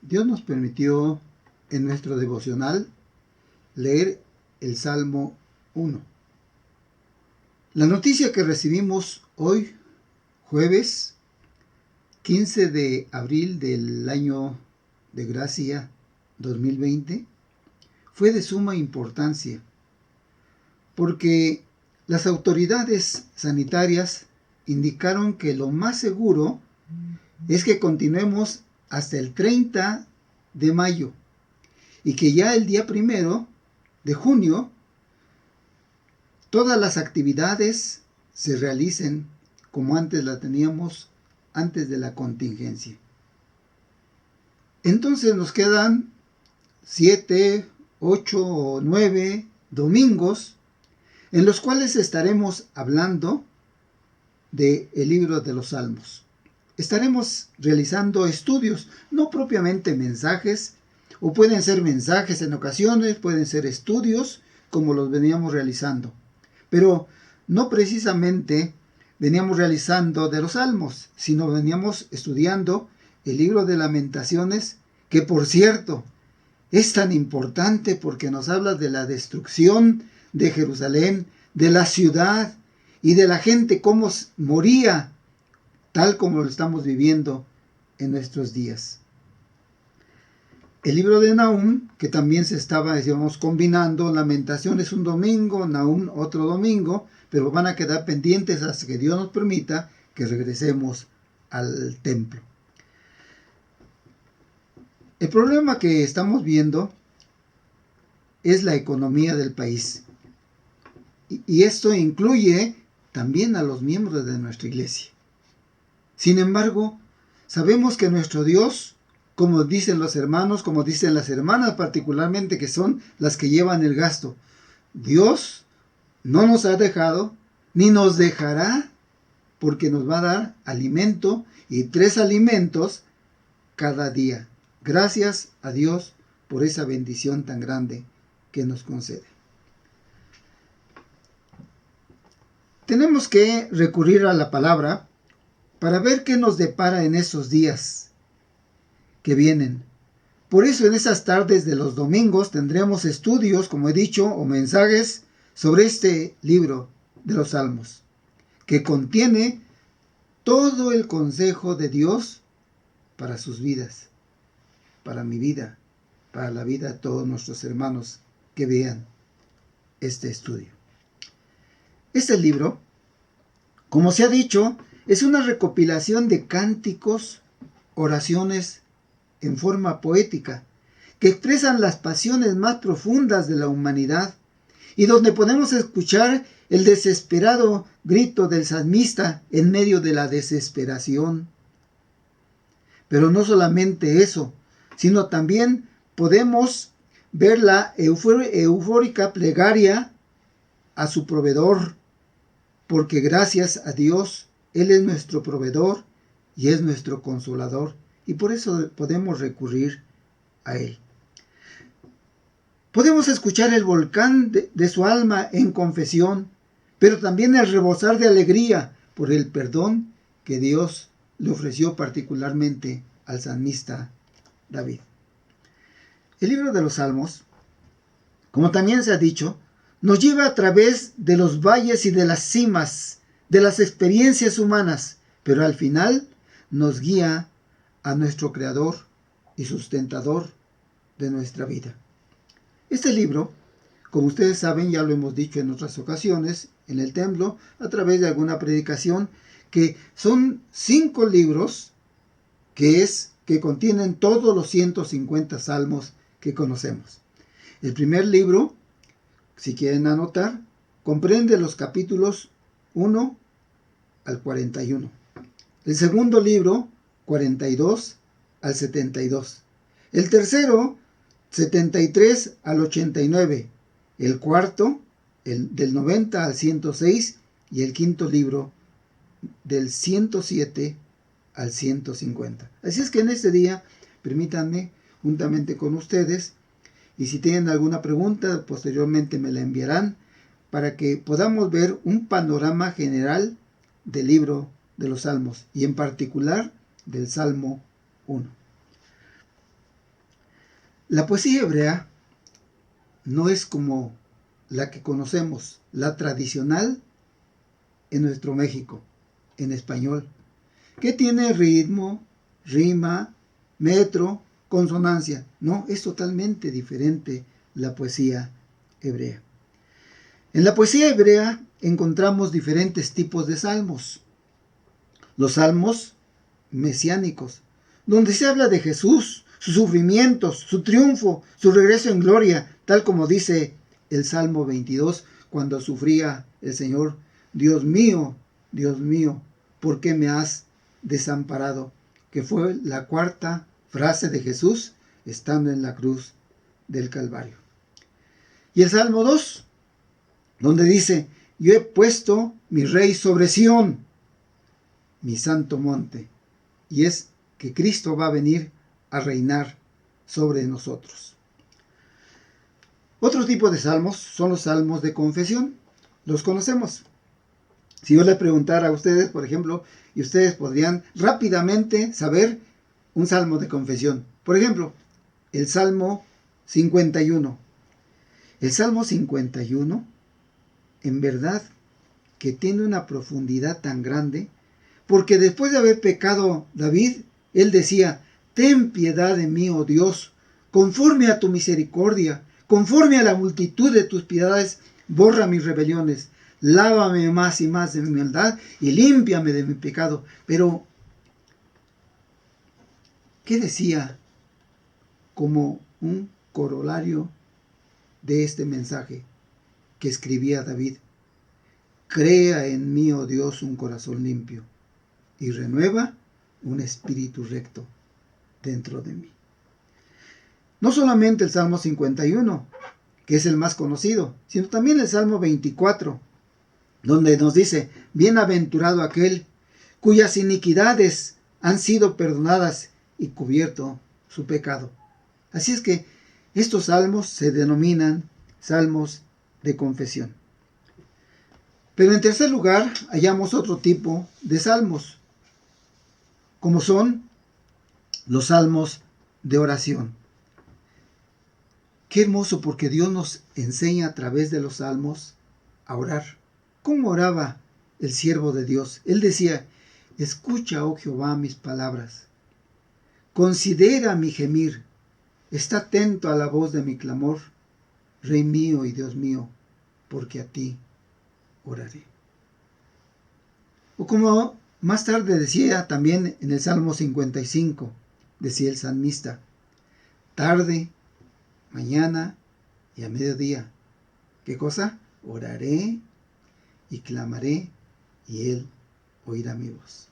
Dios nos permitió en nuestro devocional leer el Salmo 1. La noticia que recibimos hoy, jueves 15 de abril del año de gracia 2020, fue de suma importancia, porque las autoridades sanitarias indicaron que lo más seguro es que continuemos hasta el 30 de mayo y que ya el día 1 de junio todas las actividades se realicen como antes la teníamos antes de la contingencia. Entonces nos quedan 7, 8 o 9 domingos en los cuales estaremos hablando del libro de los Salmos. Estaremos realizando estudios, no propiamente mensajes, o pueden ser mensajes en ocasiones, pueden ser estudios como los veníamos realizando. Pero no precisamente veníamos realizando de los Salmos, sino veníamos estudiando el libro de Lamentaciones, que por cierto es tan importante porque nos habla de la destrucción de Jerusalén, de la ciudad y de la gente, cómo moría, tal como lo estamos viviendo en nuestros días. El libro de Nahum, que también se estaba, decíamos, combinando, Lamentaciones un domingo, Nahum otro domingo, pero van a quedar pendientes hasta que Dios nos permita que regresemos al templo. El problema que estamos viendo es la economía del país. Y esto incluye también a los miembros de nuestra iglesia. Sin embargo, sabemos que nuestro Dios, como dicen los hermanos, como dicen las hermanas particularmente, que son las que llevan el gasto, Dios no nos ha dejado ni nos dejará, porque nos va a dar alimento y 3 alimentos cada día. Gracias a Dios por esa bendición tan grande que nos concede. Tenemos que recurrir a la palabra para ver qué nos depara en esos días que vienen. Por eso en esas tardes de los domingos tendremos estudios, como he dicho, o mensajes sobre este libro de los Salmos, que contiene todo el consejo de Dios para sus vidas, para mi vida, para la vida de todos nuestros hermanos que vean este estudio. Este libro, como se ha dicho, es una recopilación de cánticos, oraciones en forma poética, que expresan las pasiones más profundas de la humanidad y donde podemos escuchar el desesperado grito del salmista en medio de la desesperación. Pero no solamente eso, sino también podemos ver la eufórica plegaria a su proveedor, porque gracias a Dios, Él es nuestro proveedor y es nuestro consolador, y por eso podemos recurrir a Él. Podemos escuchar el volcán de su alma en confesión, pero también el rebosar de alegría por el perdón que Dios le ofreció particularmente al salmista David. El libro de los Salmos, como también se ha dicho, nos lleva a través de los valles y de las cimas, de las experiencias humanas, pero al final nos guía a nuestro Creador y sustentador de nuestra vida. Este libro, como ustedes saben, ya lo hemos dicho en otras ocasiones, en el templo, a través de alguna predicación, que son 5 libros que contienen todos los 150 salmos que conocemos. El primer libro, si quieren anotar, comprende los capítulos 1 al 41. El segundo libro, 42 al 72. El tercero, 73 al 89. El cuarto, del 90 al 106. Y el quinto libro, del 107 al 150. Así es que en este día, permítanme, juntamente con ustedes, y si tienen alguna pregunta, posteriormente me la enviarán, para que podamos ver un panorama general del libro de los Salmos, y en particular del Salmo 1. La poesía hebrea no es como la que conocemos, la tradicional en nuestro México, en español, que tiene ritmo, rima, metro, consonancia. No, es totalmente diferente la poesía hebrea. En la poesía hebrea encontramos diferentes tipos de salmos. Los salmos mesiánicos, donde se habla de Jesús, sus sufrimientos, su triunfo, su regreso en gloria, tal como dice el Salmo 22, cuando sufría el Señor: Dios mío, ¿por qué me has desamparado? Que fue la cuarta frase de Jesús estando en la cruz del Calvario. Y el Salmo 2, donde dice: yo he puesto mi rey sobre Sión, mi santo monte. Y es que Cristo va a venir a reinar sobre nosotros. Otro tipo de salmos son los salmos de confesión. Los conocemos. Si yo les preguntara a ustedes, por ejemplo, y ustedes podrían rápidamente saber un salmo de confesión. Por ejemplo, el Salmo 51. El Salmo 51, en verdad, que tiene una profundidad tan grande, porque después de haber pecado David, él decía: ten piedad de mí, oh Dios, conforme a tu misericordia, conforme a la multitud de tus piedades, borra mis rebeliones, lávame más y más de mi maldad y límpiame de mi pecado. Pero, ¿qué decía como un corolario de este mensaje que escribía David? Crea en mí, oh Dios, un corazón limpio y renueva un espíritu recto dentro de mí. No solamente el Salmo 51, que es el más conocido, sino también el Salmo 24, donde nos dice: bienaventurado aquel cuyas iniquidades han sido perdonadas y cubierto su pecado. Así es que estos salmos se denominan salmos de confesión. Pero en tercer lugar hallamos otro tipo de salmos, como son los salmos de oración. Qué hermoso, porque Dios nos enseña a través de los salmos a orar. ¿Cómo oraba el siervo de Dios? Él decía: escucha, oh Jehová, mis palabras, considera mi gemir, está atento a la voz de mi clamor, Rey mío y Dios mío, porque a ti oraré. O como más tarde decía también en el Salmo 55, decía el salmista: tarde, mañana y a mediodía, ¿qué cosa? Oraré y clamaré, y Él oirá mi voz.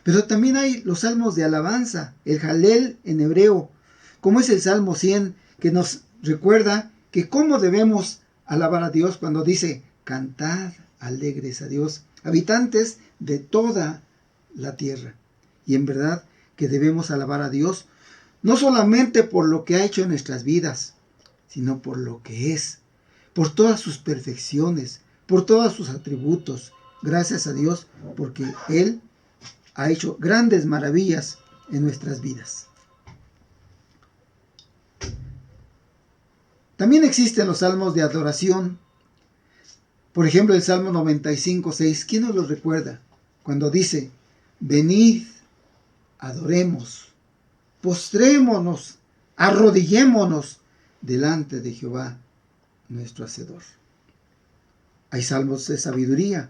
Pero también hay los salmos de alabanza, el Jalel en hebreo, como es el Salmo 100, que nos recuerda que cómo debemos alabar a Dios cuando dice: cantad alegres a Dios, habitantes de toda la tierra. Y en verdad que debemos alabar a Dios, no solamente por lo que ha hecho en nuestras vidas, sino por lo que es, por todas sus perfecciones, por todos sus atributos. Gracias a Dios, porque Él ha hecho grandes maravillas en nuestras vidas. También existen los salmos de adoración. Por ejemplo, el Salmo 95:6. ¿Quién nos lo recuerda? Cuando dice: venid, adoremos, postrémonos, arrodillémonos delante de Jehová, nuestro Hacedor. Hay salmos de sabiduría,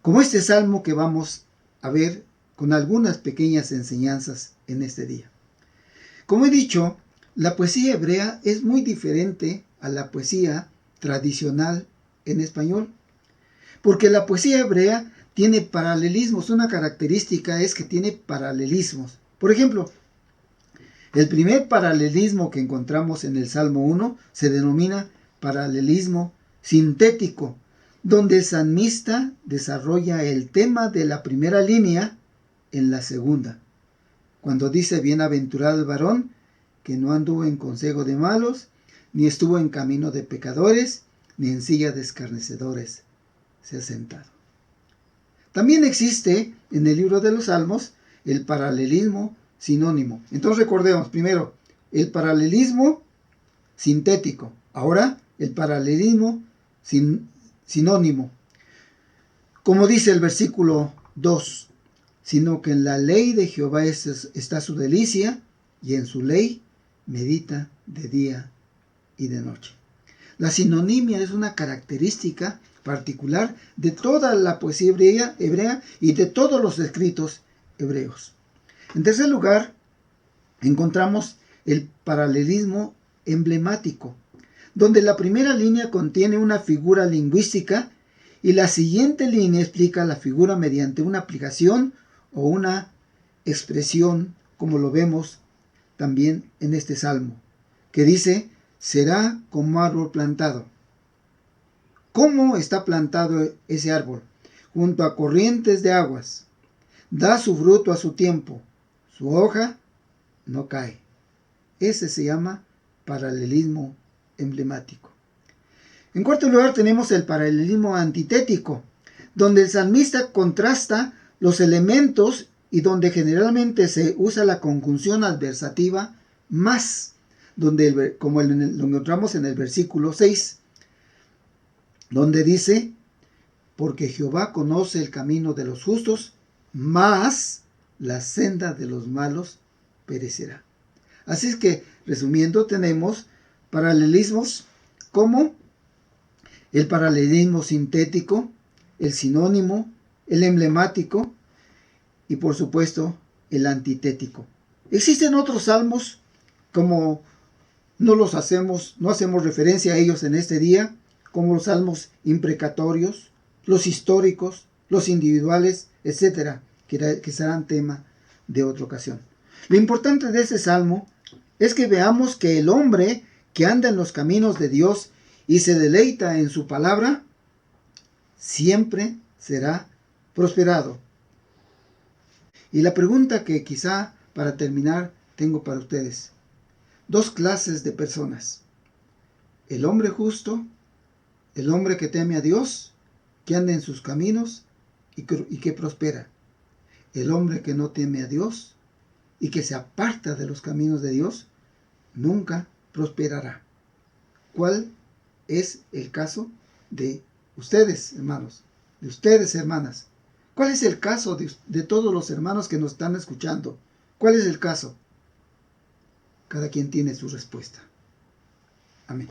como este salmo que vamos a ver con algunas pequeñas enseñanzas en este día. Como he dicho, la poesía hebrea es muy diferente a la poesía tradicional en español, porque la poesía hebrea tiene paralelismos. Una característica es que tiene paralelismos. Por ejemplo, el primer paralelismo que encontramos en el Salmo 1 se denomina paralelismo sintético, donde el salmista desarrolla el tema de la primera línea en la segunda, cuando dice: bienaventurado el varón que no anduvo en consejo de malos, ni estuvo en camino de pecadores, ni en silla de escarnecedores se ha sentado. También existe en el libro de los Salmos el paralelismo sinónimo. Entonces recordemos primero el paralelismo sintético. Ahora el paralelismo sinónimo. Como dice el versículo 2, sino que en la ley de Jehová está su delicia, y en su ley medita de día y de noche. La sinonimia es una característica particular de toda la poesía hebrea y de todos los escritos hebreos. En tercer lugar, encontramos el paralelismo emblemático, donde la primera línea contiene una figura lingüística y la siguiente línea explica la figura mediante una aplicación o una expresión, como lo vemos también en este salmo, que dice, será como árbol plantado. ¿Cómo está plantado ese árbol? Junto a corrientes de aguas. Da su fruto a su tiempo. Su hoja no cae. Ese se llama paralelismo emblemático. En cuarto lugar tenemos el paralelismo antitético, donde el salmista contrasta los elementos y donde generalmente se usa la conjunción adversativa más, como lo encontramos en el versículo 6, donde dice, porque Jehová conoce el camino de los justos, mas la senda de los malos perecerá. Así es que, resumiendo, tenemos paralelismos como el paralelismo sintético, el sinónimo, el emblemático y por supuesto el antitético. Existen otros salmos, como no hacemos referencia a ellos en este día, como los salmos imprecatorios, los históricos, los individuales, etcétera, que serán tema de otra ocasión. Lo importante de este salmo es que veamos que el hombre que anda en los caminos de Dios y se deleita en su palabra, siempre será prosperado. Y la pregunta que quizá para terminar tengo para ustedes. Dos clases de personas. El hombre justo, el hombre que teme a Dios, que anda en sus caminos y que prospera. El hombre que no teme a Dios y que se aparta de los caminos de Dios, nunca prosperará. ¿Cuál es el caso de ustedes, hermanos? De ustedes, hermanas. ¿Cuál es el caso de todos los hermanos que nos están escuchando? ¿Cuál es el caso? Cada quien tiene su respuesta. Amén.